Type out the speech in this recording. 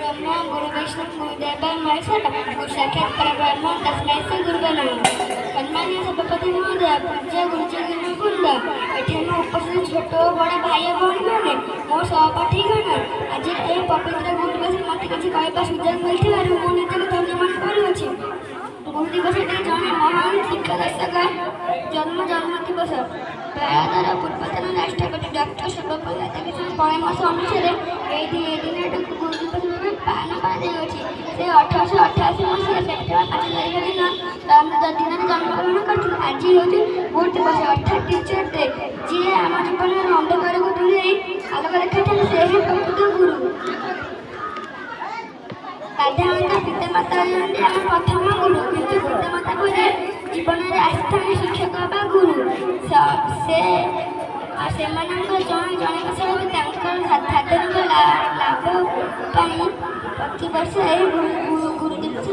ब्रह्मा गुरु विष्णु गुरुदेव महेश्वर गुरु साक्षात् परब्रह्म तस्मै श्री गुरुवे नमः। सम्मानीय सभापति महोदय, पूज्य गुरुजी वृंद, एठी उपस्थित छोट बड़ भाई भौणी मैंने मो सहपाठीगण आज ए पवित्र गुरु दिवस मत किसी कहवा सुजोग मिलथिबारु मो निजके धन्यवाद करुछि। गुरु दिवस जड़े महान शिक्षादर्शक जन्म दिवस प्रायद्वारा पूर्वतन राष्ट्रपति डॉक्टर सर्वपल्ली राधाकृष्णन परामर्श अनुसार दिन गुरु दिवस भाव पालन कर 1888 मसीहा सेप्टेम्बर 5 तारिख दिन में जन्मग्रहण करते। आज हूँ गुरु दिवस अर्थात टीचर डे। जी आम जीवन अंधकार को दूरे आलोक देखा से ही प्रकृत गुरु। साधारणतः पितामाता आम प्रथम गुरु, किंतु पितामाता पर जीवन में आस्थान शिक्षक बा गुरु से जन जन साधन लाभ प्रतिवर्ष गुरु दिवस